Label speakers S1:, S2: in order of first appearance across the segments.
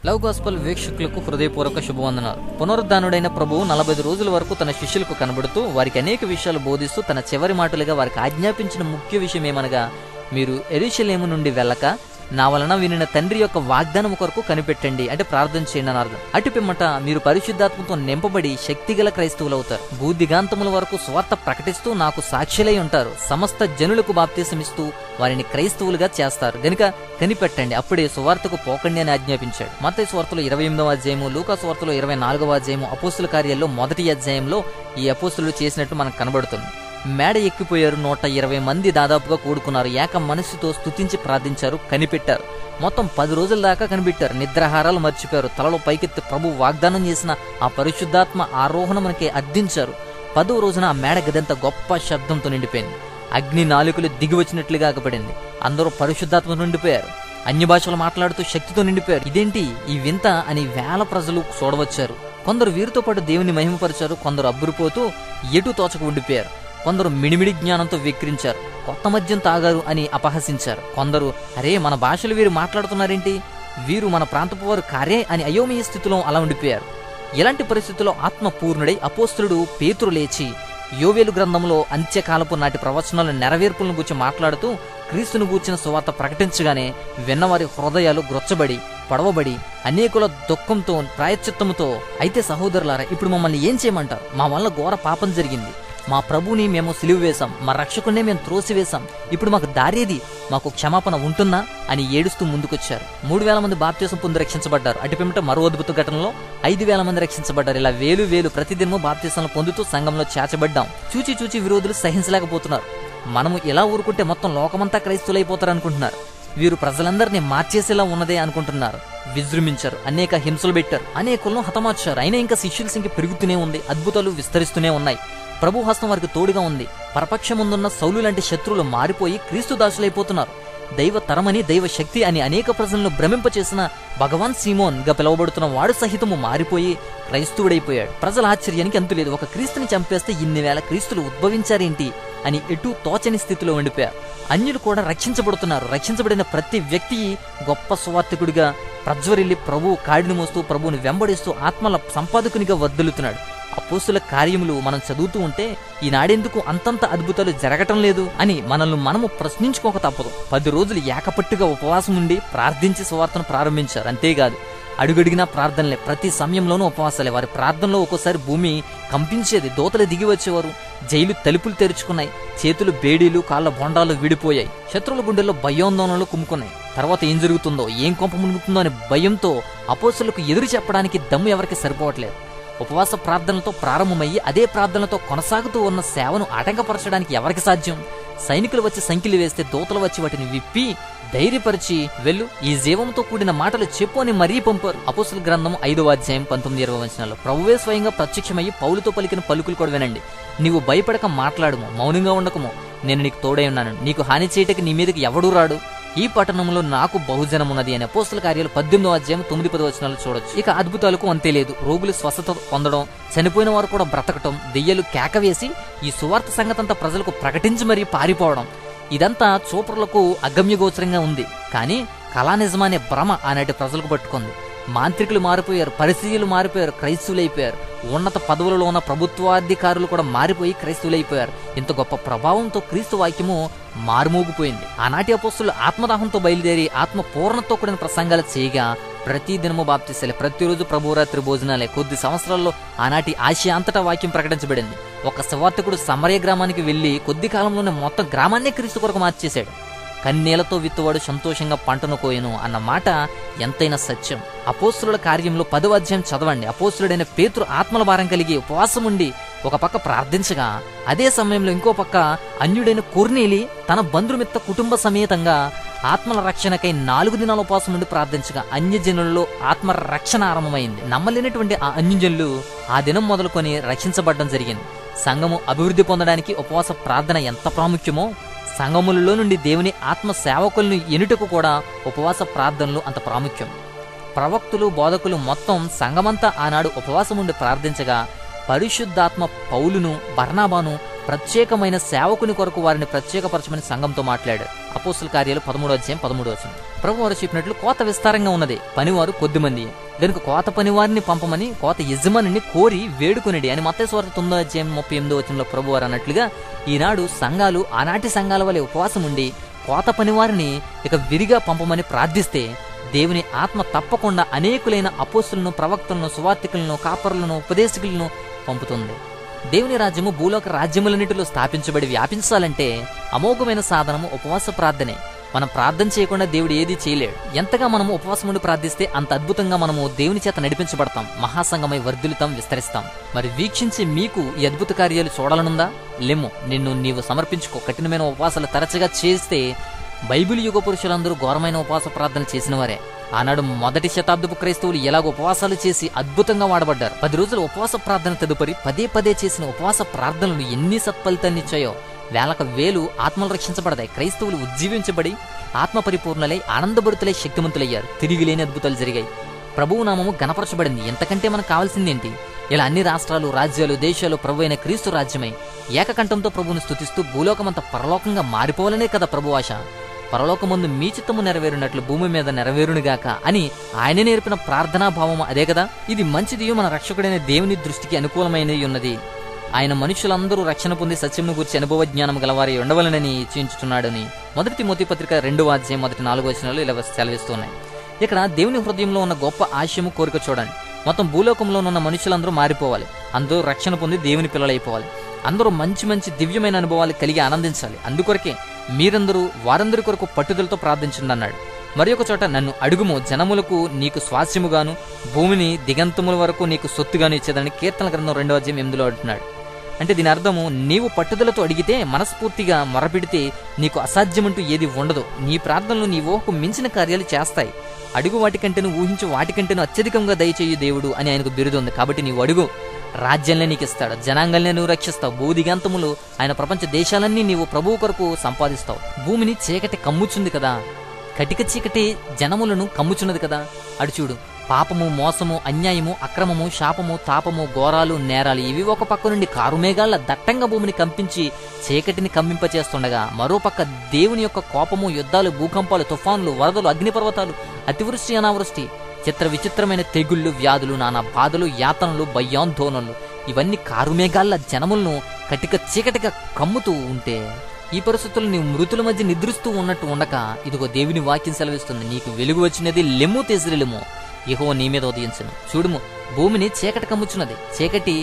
S1: Love gospel వీక్షకులకు హృదయపూర్వక శుభవందనాలు. పునరుద్ధానుడైన ప్రభువు 45 రోజుల వరకు తన శిష్యులకు కనబడుతూ వారికి అనేక విషయాలు బోధిస్తూ తన చివరి మాటలుగా వారికి ఆజ్ఞాపించిన ముఖ్య విషయం ఏమనగా, మీరు యెరూషలేము నుండి వెళ్ళక నా వలన వినిన తండ్రి యొక్క వాగ్దానం కొరకు కనిపెట్టండి, అంటే ప్రార్థన చేయండి అని అర్థం. అటు పిమ్మట మీరు పరిశుద్ధాత్మతో నింపబడి శక్తిగల క్రైస్తవులు అవుతారు. భూదిగాంతముల వరకు స్వార్థ ప్రకటిస్తూ నాకు సాక్షులై ఉంటారు. సమస్త జనులకు బాప్తిసమిస్తూ వారిని క్రైస్తవులుగా చేస్తారు గనుక కనిపెట్టండి, అప్పుడే సువార్తకు పోకండి అని ఆజ్ఞాపించాడు. మత్తయి సువార్తలో 28వ అధ్యాయము, లూకా సువార్తలో 24వ అధ్యాయము, అపోస్తుల కార్యాల్లో 1వ అధ్యాయంలో ఈ అపోస్తులు చేసినట్టు మనకు కనబడుతుంది. మేడ ఎక్కిపోయారు. 120 మంది దాదాపుగా కూడుకున్నారు. ఏక మనస్సుతో స్తుతించి ప్రార్థించారు, కనిపెట్టారు. మొత్తం 10 రోజుల దాకా కనిపెట్టారు. నిద్రాహారాలు మర్చిపోయారు. తలలో పైకెత్తి ప్రభు వాగ్దానం చేసిన ఆ పరిశుద్ధాత్మ ఆరోహణ మనకి అర్థించారు. 10వ రోజున ఆ మేడ గదంతా గొప్ప శబ్దంతో నిండిపోయింది. అగ్ని నాలుకలు దిగి వచ్చినట్లుగా ఆగపడింది. అందరూ పరిశుద్ధాత్మ నిండిపోయారు. అన్య భాషలు మాట్లాడుతూ శక్తితో నిండిపోయారు. ఇదేంటి ఈ వింత అని వేల ప్రజలు చూడవచ్చారు. కొందరు వీరితో పాటు దేవుని మహిమపరిచారు. కొందరు అబ్బురుపోతూ ఎటు తోచక ఉండిపోయారు. కొందరు మిడిమిడి జ్ఞానంతో వెక్కిరించారు. కొత్త మద్యం తాగారు అని అపహసించారు. కొందరు, అరే మన భాషలు వీరు మాట్లాడుతున్నారేంటి, వీరు మన ప్రాంతపు వారు కారే అని అయోమయ స్థితిలో అలా ఉండిపోయారు. ఇలాంటి పరిస్థితుల్లో ఆత్మపూర్ణుడై అపోస్తలుడు పేతురు లేచి యోవేలు గ్రంథంలో అంత్యకాలపు నాటి ప్రవచనాల నెరవేర్పులను గూర్చి మాట్లాడుతూ క్రీస్తును గూర్చిన సువార్త ప్రకటించగానే విన్నవారి హృదయాలు గ్రొచ్చబడి పడవబడి అనేకుల దుఃఖంతో ప్రాయశ్చిత్తముతో, అయితే సహోదరులారా, ఇప్పుడు మమ్మల్ని ఏం చేయమంటారు? మా వల్ల ఘోర పాపం జరిగింది. మా ప్రభుని మేము సిలువ వేశాం, మా రక్షకుడినే మేము త్రోసివేశాం. ఇప్పుడు మాకు దారేది? మాకు క్షమాపణ ఉంటుందా అని ఏడుస్తూ ముందుకొచ్చారు. 3000 మంది బాప్తిసం పొంది రక్షించబడ్డారు. అటు పిమ్మట మరో అద్భుత ఘటనలో 5000 మంది రక్షించబడ్డారు. ఇలా వేలు ప్రతిదినము బాప్తిసాలను పొందుతూ సంఘంలో చేర్చబడ్డాం. చూచి విరోధులు సహించలేకపోతున్నారు. మనము ఇలా ఊరుకుంటే మొత్తం లోకమంతా క్రైస్తులైపోతారు అనుకుంటున్నారు. వీరు ప్రజలందరినీ మార్చేసేలా ఉన్నదే అనుకుంటున్నారు. విజృంభించారు. అనేక హింసలు పెట్టారు. అనేకులను హతమార్చారు. అయినా ఇంకా శిష్యుల సంఖ్య పెరుగుతూనే ఉంది. అద్భుతాలు విస్తరిస్తూనే ఉన్నాయి. ప్రభు హస్తం వారికి తోడుగా ఉంది. పరపక్షముందున్న సౌలు లాంటి శత్రువులు మారిపోయి క్రీస్తు దాసులైపోతున్నారు. దైవ తరమని, దైవ శక్తి అని అనేక ప్రజలను భ్రమింపచేసిన భగవాన్ సీమోన్ గా పిలువబడుతున్న వాడు సహితము మారిపోయి క్రైస్తవుడైపోయాడు. ప్రజల ఆశ్చర్యానికి అంతులేదు. ఒక క్రీస్తుని చంపేస్తే ఇన్ని వేల క్రీస్తులు ఉద్భవించారేంటి అని ఎటూ తోచని స్థితిలో ఉండిపోయారు. అన్యులు కూడా రక్షించబడుతున్నారు. రక్షించబడిన ప్రతి వ్యక్తి గొప్ప సువార్తికుడిగా ప్రజ్వరిల్లి ప్రభు కాడిని మోస్తూ ప్రభువుని వెంబడిస్తూ ఆత్మల సంపాదకునిగా వర్ధిల్లుతున్నాడు. అపోస్తుల కార్యములు మనం చదువుతూ ఉంటే ఈనాడెందుకు అంతంత అద్భుతాలు జరగటం లేదు అని మనల్ని మనము ప్రశ్నించుకోక తప్పదు. 10 రోజులు ఏకపట్టుగా ఉపవాసం ఉండి ప్రార్థించి సువార్తను ప్రారంభించారు. అంతేకాదు, అడుగడిగినా ప్రార్థనలే, ప్రతి సమయంలోనూ ఉపవాసాలే. వారి ప్రార్థనలో ఒక్కోసారి భూమి కంపించేది. దోతలు దిగి వచ్చేవారు. జైలు తలుపులు తెరుచుకున్నాయి. చేతులు బేడీలు, కాళ్ళ బొండాలు విడిపోయాయి. శత్రువుల గుండెల్లో భయోందోళనలు కుమ్ముకున్నాయి. తర్వాత ఏం జరుగుతుందో, ఏం కొంప మునుగుతుందో అనే భయంతో అపోస్తలులకు ఎదురు చెప్పడానికి దమ్ము ఎవరికి సరిపోవట్లేదు. ఉపవాస ప్రార్థనలతో ప్రారంభమయ్యి అదే ప్రార్థనలతో కొనసాగుతూ ఉన్న సేవను ఆటంకపరచడానికి ఎవరికి సాధ్యం? సైనికులు వచ్చి సంఖ్యలు వేస్తే దూతలు వచ్చి వాటిని విప్పి ధైర్యపరిచి, వెళ్ళు, ఈ జీవంతో కూడిన మాటలు చెప్పు అని మరీ పంపారు. అపోస్తుల గ్రంథం 5వ అధ్యాయం 19-20 వచనాల్లో ప్రభువే స్వయంగా ప్రత్యక్షమయ్యి పౌలుతో పలికిన పలుకులు కూడా వినండి. నీవు భయపడక మాట్లాడుము, మౌనంగా ఉండకము, నేను నీకు తోడై ఉన్నాను. నీకు హాని చేయటకి నీ మీదకి ఎవడూ రాడు. ఈ పట్టణంలో నాకు బహుజనమున్నది అని అపోస్తుల కార్యాలు 18వ అధ్యాయం 9-10 వచనాలు చూడొచ్చు. ఇక అద్భుతాలకు అంతే లేదు. రోగులు స్వస్థత పొందడం, చనిపోయిన వారు కూడా బ్రతకటం, దెయ్యాలు కేకవేసి ఈ సువార్త సంగతంతా ప్రజలకు ప్రకటించి మరీ పారిపోవడం, ఇదంతా చూపరులకు అగమ్యగోచరంగా ఉంది. కానీ కళా నిజమనే భ్రమ ఆనాటి ప్రజలకు పట్టుకుంది. మాంత్రికులు మారిపోయారు, పరిస్థితులు మారిపోయారు, క్రైస్తవులైపోయారు. ఉన్నత పదవులలో ఉన్న ప్రభుత్వాధికారులు కూడా మారిపోయి క్రైస్తవులైపోయారు. ఇంత గొప్ప ప్రభావంతో క్రీస్తు వాక్యము మారుమోగిపోయింది. ఆనాటి అపోస్తులు ఆత్మదాహంతో బయలుదేరి ఆత్మ పూర్ణతో కూడిన ప్రసంగాలు చేయగా ప్రతి దినము బాప్తిసాలే, ప్రతిరోజు ప్రభురాత్రి భోజనాలే. కొద్ది సంవత్సరాల్లో ఆనాటి ఆసియా అంతటా వాక్యం ప్రకటించబడింది. ఒక సువార్తికుడు సమరయ గ్రామానికి వెళ్లి కొద్ది కాలంలోనే మొత్తం గ్రామాన్నే క్రీస్తు కొరకు మార్చేశాడు. కన్నీళ్లతో విత్తువాడు సంతోషంగా పంటను కోయను అన్న మాట ఎంతైనా సత్యం. అపోస్తుల కార్యంలో 10వ అధ్యాయం చదవండి. అపోస్తులుడైన పేతురు ఆత్మల భారం కలిగి ఉపవాసం ఉండి ఒక పక్క ప్రార్థించగా, అదే సమయంలో ఇంకో పక్క అన్యుడైన కొర్నేలి తన బంధుమిత్ర కుటుంబ సమేతంగా ఆత్మల రక్షణకై 4 దినాల ఉపవాసం ఉండి ప్రార్థించగా అన్యజనులలో ఆత్మ రక్షణ ఆరంభమైంది. నమ్మలేనటువంటి ఆ అన్యజనులు ఆ దినం మొదలుకొని రక్షించబడడం జరిగింది. సంఘము అభివృద్ధి పొందడానికి ఉపవాస ప్రార్థన ఎంత ప్రాముఖ్యమో, సంఘములలో నుండి దేవుని ఆత్మ సేవకులను ఎనుటకు కూడా ఉపవాస ప్రార్థనలు అంత ప్రాముఖ్యం. ప్రవక్తులు, బోధకులు మొత్తం సంఘమంతా ఆనాడు ఉపవాసం ఉండి ప్రార్థించగా పరిశుద్ధాత్మ పౌలును, బర్నాబాను ప్రత్యేకమైన సేవకుని కొరకు వారిని ప్రత్యేకపరచమని సంఘంతో మాట్లాడారు. అపోస్తుల కార్యాలు 13:13. ప్రభువారు చెప్పినట్లు కోత విస్తారంగా ఉన్నది, పనివారు కొద్దిమంది. గనుక కోత పనివారిని పంపమని కోత యజమానిని కోరి వేడుకొనిడి అని మత్తయి సువార్త 9:38 ప్రభువారు అన్నట్లుగా ఈనాడు సంఘాలు ఆనాటి సంఘాల వలె ఉపవాసం ఉండి కోత పనివారిని ఇక విరిగా పంపమని ప్రార్థిస్తే దేవుని ఆత్మ తప్పకుండా అనేకులైన అపోస్తులను, ప్రవక్తలను, సువార్తికులను, కాపరులను, ఉపదేశకులను పంపుతుంది. దేవుని రాజ్యము భూలోక రాజ్యములన్నిటిలో స్థాపించబడి వ్యాపించాలంటే అమోఘమైన సాధనము ఉపవాస ప్రార్థనే. మనం ప్రార్థన చేయకుండా దేవుడు ఏదీ చేయలేడు. ఎంతగా మనము ఉపవాసం ఉండి ప్రార్థిస్తే అంత అద్భుతంగా మనము దేవుని చేత నడిపించబడతాం, మహాసంగమై వర్ధిల్లుతాం, విస్తరిస్తాం. మరి వీక్షించి మీకు ఈ అద్భుత కార్యాలు చూడాలనుందా? లెమ్ము, నిన్ను నీవు సమర్పించుకో. కఠినమైన ఉపవాసాలు తరచుగా చేస్తే బైబిల్ యుగ పురుషులందరూ ఘోరమైన ఉపవాస ప్రార్థన చేసిన వారే. ఆనాడు మొదటి శతాబ్దపు క్రైస్తవులు ఎలాగ ఉపవాసాలు చేసి అద్భుతంగా వాడబడ్డారు. 10 రోజుల ఉపవాస ప్రార్థన తదుపరి పదే చేసిన ఉపవాస ప్రార్థనలు ఎన్ని సత్ఫలితాన్నిచ్చాయో. వేలకు వేలు ఆత్మలు రక్షించబడతాయి. క్రైస్తవులు ఉజ్జీవించబడి ఆత్మ పరిపూర్ణలై ఆనందభరితులై శక్తిమంతులయ్యారు. తిరిగిలేని అద్భుతాలు జరిగాయి. ప్రభువు నామము గణపరచబడింది. ఎంతకంటే మనకు కావాల్సిందేంటి? ఇలా అన్ని రాష్ట్రాలు, రాజ్యాలు, దేశాలు ప్రభు అయిన క్రీస్తు రాజ్యమై ఏకకంఠంతో ప్రభువును స్తుతిస్తూ భూలోకమంతా పరలోకంగా మారిపోవాలనే కదా ప్రభు ఆశ. పరలోకమందు మీ చిత్తము నెరవేరునట్లు భూమి మీద నెరవేరునుగాక అని ఆయన నేర్పిన ప్రార్థనా భావము అదే కదా. ఇది మంచిదియు మన రక్షకుడైన దేవుని దృష్టికి అనుకూలమైనది ఉన్నది. ఆయన మనుషులందరూ రక్షణ పొంది సత్యమును గురించి అనుభవ జ్ఞానం గలవారి ఉండవలనని ఇచ్చించుతున్నాడని 1 తిమోతి పత్రిక 2:4 ఇలా సెలవిస్తున్నాయి. ఇక్కడ దేవుని హృదయంలో ఉన్న గొప్ప ఆశయము, కోరిక చూడండి. మొత్తం భూలోకంలో ఉన్న మనుషులందరూ మారిపోవాలి. అందరూ రక్షణ పొంది దేవుని పిల్లలైపోవాలి. అందరూ మంచి దివ్యమైన అనుభవాలు కలిగి ఆనందించాలి. అందుకొరకే మీరందరూ వారందరి కొరకు పట్టుదలతో ప్రార్థించండి అన్నాడు. మరి ఒక చోట నన్ను అడుగుము, జనములకు నీకు స్వాస్యముగాను భూమిని దిగంతముల వరకు నీకు సొత్తుగాను ఇచ్చేదని కీర్తన గ్రంథం 2:8 అంటున్నాడు. అంటే దీని అర్థము, నీవు పట్టుదలతో అడిగితే, మనస్ఫూర్తిగా మొరపెడితే నీకు అసాధ్యమంటూ ఏది ఉండదు. నీ ప్రార్థనలు నీ ఊహకు మించిన కార్యాలు చేస్తాయి. అడుగు వాటికంటేను, ఊహించు వాటికంటేను అత్యధికంగా దయచేయు దేవుడు అని ఆయనకు బిరుదు ఉంది. కాబట్టి నీవు అడుగు, రాజ్యాలనే నీకు ఇస్తాడు, జనాంగాలనే నువ్వు రక్షిస్తావు, భూదిగంతములు ఆయన ప్రపంచ దేశాలన్నీ నీవు ప్రభువు కొరకు సంపాదిస్తావు. భూమిని చీకటి కమ్ముచుంది కదా, కటిక చీకటి జనములను కమ్ముచున్నది కదా. అడు చూడు, పాపము, మోసము, అన్యాయము, అక్రమము, శాపము, తాపము, ఘోరాలు, నేరాలు ఇవి ఒక పక్క నుండి కారుమేఘాల దట్టంగా భూమిని కంపించి చీకటిని కమ్మింపచేస్తుండగా, మరోపక్క దేవుని యొక్క కోపము, యుద్ధాలు, భూకంపాలు, తుఫాన్లు, వరదలు, అగ్నిపర్వతాలు, అతివృష్టి, అనావృష్టి, చిత్ర విచిత్రమైన తెగుళ్ళు, వ్యాధులు, నానా బాధలు, యాతనలు, భయాందోళనలు ఇవన్నీ కారుమేఘాల జనములను కటిక చీకటిగా కమ్ముతూ ఉంటే, ఈ పరిస్థితుల్లో నీవు మృతుల మధ్య నిద్రిస్తూ ఉన్నట్టు ఉండక, ఇదిగో దేవుని వాక్యం సెలవిస్తుంది, నీకు వెలుగు వచ్చినది, లెమ్ము తెసిరెలెమ్ము, యెహోవా నీ మీద ఉదయించును. చూడుము, భూమిని చీకటి కమ్ముచున్నది, చీకటి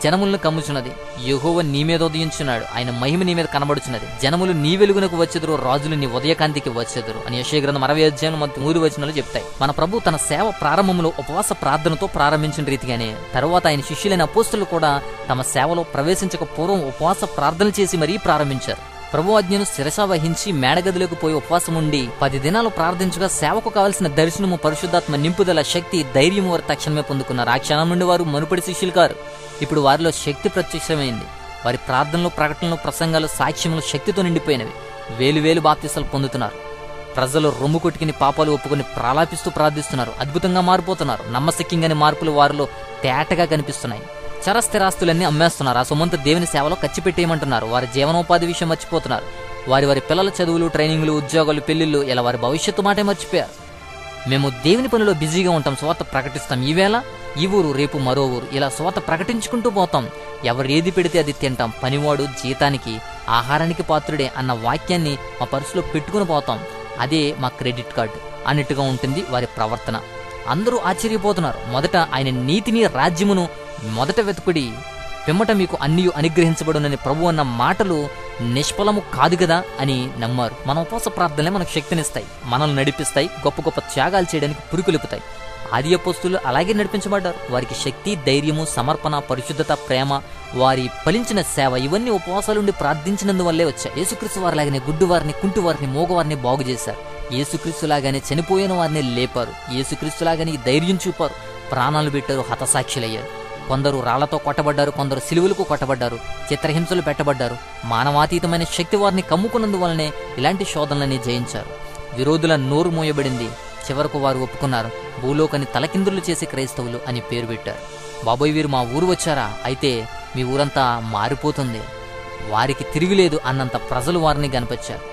S1: జనములను కమ్ముచున్నది, యెహోవా నీ మీద ఉదయించున్నాడు, ఆయన మహిమ నీ మీద కనబడుచున్నది. జనములు నీ వెలుగునకు వచ్చెదరు, రాజులు నీ ఉదయకాంతికి వచ్చెదరు అని యెషయా గ్రంథం 60:3 చెప్తాయి. మన ప్రభు తన సేవ ప్రారంభంలో ఉపవాస ప్రార్థనతో ప్రారంభించిన రీతిగానే తరువాత ఆయన శిష్యులైన అపోస్తలులు కూడా తమ సేవలో ప్రవేశించక పూర్వం ఉపవాస ప్రార్థన చేసి మరీ ప్రారంభించారు. ప్రభు ఆజ్ఞను శిరస వహించి మేడగదిలోకి పోయి ఉపవాసం ఉండి 10 దినాలు ప్రార్థించగా సేవకు కావలసిన దర్శనము, పరిశుద్ధాత్మ నింపుదల, శక్తి, ధైర్యము వారు తక్షణమే పొందుకున్నారు. ఆ క్షణం నుండి వారు మునుపటి శిష్యులు కారు. ఇప్పుడు వారిలో శక్తి ప్రత్యక్షమైంది. వారి ప్రార్థనలు, ప్రకటనలు, ప్రసంగాలు, సాక్ష్యములు శక్తితో నిండిపోయినవి. వేలు బాప్తిసాలు పొందుతున్నారు. ప్రజలు రొమ్ము కొట్టుకుని పాపాలు ఒప్పుకొని ప్రాలాపిస్తూ ప్రార్థిస్తున్నారు. అద్భుతంగా మారిపోతున్నారు. నమ్మశక్యంగాని మార్పులు వారిలో తేటగా కనిపిస్తున్నాయి. చరస్థిరాస్తులన్నీ అమ్మేస్తున్నారు. ఆ సొమ్మంతా దేవుని సేవలో ఖర్చు పెట్టేయమంటున్నారు. వారి జీవనోపాధి విషయం మర్చిపోతున్నారు. వారి పిల్లల చదువులు, ట్రైనింగ్లు, ఉద్యోగాలు, పెళ్లిళ్ళు ఇలా వారి భవిష్యత్తు మాటే మర్చిపోయారు. మేము దేవుని పనిలో బిజీగా ఉంటాం, స్వార్థ ప్రకటిస్తాం. ఈవేళ ఈ ఊరు, రేపు మరో ఊరు, ఇలా స్వార్థ ప్రకటించుకుంటూ పోతాం. ఎవరు ఏది పెడితే అది తింటాం. పనివాడు జీతానికి, ఆహారానికి పాత్రుడే అన్న వాక్యాన్ని మా పర్సులో పెట్టుకుని పోతాం. అదే మా క్రెడిట్ కార్డు అన్నట్టుగా ఉంటుంది వారి ప్రవర్తన. అందరూ ఆశ్చర్యపోతున్నారు. మొదట ఆయన నీతిని, రాజ్యమును మొదట వెతుకుడి, పిమ్మట మీకు అన్నీ అనుగ్రహించబడునని ప్రభు అన్న మాటలు నిష్ఫలము కాదు కదా అని నమ్మారు. మన ఉపవాస ప్రార్థనలే మనకు శక్తినిస్తాయి, మనల్ని నడిపిస్తాయి, గొప్ప త్యాగాలు చేయడానికి పురుకొలుపుతాయి. ఆది అపోస్తులు అలాగే నడిపించబడ్డారు. వారికి శక్తి, ధైర్యము, సమర్పణ, పరిశుద్ధత, ప్రేమ, వారి ఫలించిన సేవ ఇవన్నీ ఉపవాసాలుండి ప్రార్థించినందువల్లే వచ్చాయి. యేసుక్రీస్తు వారిలాగానే గుడ్డివారిని, కుంటివారిని, మోగవారిని బాగు చేశారు. యేసుక్రీస్తులాగానే చనిపోయిన వారిని లేపారు. యేసుక్రీస్తులాగానే ధైర్యం చూపారు, ప్రాణాలు పెట్టారు, హతసాక్షులయ్యారు. కొందరు రాళ్లతో కొట్టబడ్డారు, కొందరు సిలువలకు కొట్టబడ్డారు, చిత్రహింసలు పెట్టబడ్డారు. మానవాతీతమైన శక్తి వారిని కమ్ముకున్నందువల్లనే ఇలాంటి శోధనలని జయించారు. విరోధుల నోరు మోయబడింది. చివరకు వారు ఒప్పుకున్నారు. భూలోకాన్ని తలకిందులు చేసే క్రైస్తవులు అని పేరు పెట్టారు. బాబోయ్, వీరు మా ఊరు వచ్చారా? అయితే మీ ఊరంతా మారిపోతుంది, వారికి తిరిగిలేదు అన్నంత ప్రజలు వారిని కనిపించారు.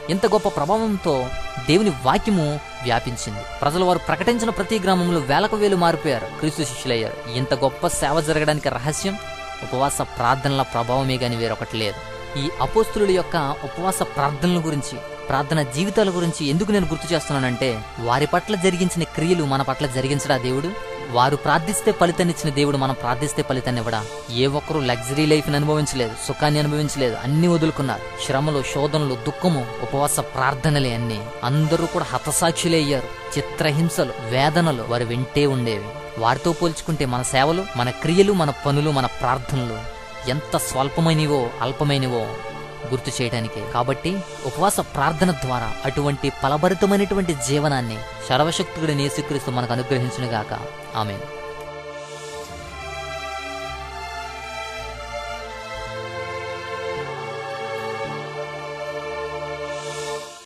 S1: ఇంత గొప్ప ప్రభావంతో దేవుని వాక్యము వ్యాపించింది. ప్రజలు వారు ప్రకటించిన ప్రతి గ్రామంలో వేలకు వేలు మారిపోయారు, క్రీస్తు శిష్యులయ్యారు. ఇంత గొప్ప సేవ జరగడానికి రహస్యం ఉపవాస ప్రార్థనల ప్రభావమే గాని వేరొకటి లేదు. ఈ అపోస్తుల యొక్క ఉపవాస ప్రార్థనల గురించి, ప్రార్థన జీవితాల గురించి ఎందుకు నేను గుర్తు చేస్తున్నానంటే, వారి పట్ల జరిగించిన క్రియలు మన పట్ల జరిగించడా దేవుడు? వారు ప్రార్థిస్తే ఫలితాన్నిచ్చిన దేవుడు మనం ప్రార్థిస్తే ఫలితాన్ని ఇవ్వడా? ఏ ఒక్కరూ లగ్జరీ లైఫ్ని అనుభవించలేదు, సుఖాన్ని అనుభవించలేదు, అన్ని వదులుకున్నారు. శ్రమలు, శోధనలు, దుఃఖము, ఉపవాస ప్రార్థనలే అన్ని. అందరూ కూడా హతసాక్షులే అయ్యారు. చిత్రహింసలు, వేదనలు వారు వింటే ఉండేవి. వారితో పోల్చుకుంటే మన సేవలు, మన క్రియలు, మన పనులు, మన ప్రార్థనలు ఎంత స్వల్పమైనవో, అల్పమైనవో గుర్తు చేయడానికే. కాబట్టి ఉపవాస ప్రార్థన ద్వారా అటువంటి ఫలభరితమైనటువంటి జీవనాన్ని సర్వశక్తుడైన యేసుక్రీస్తు మనకు అనుగ్రహించునుగాక. ఆమేన్.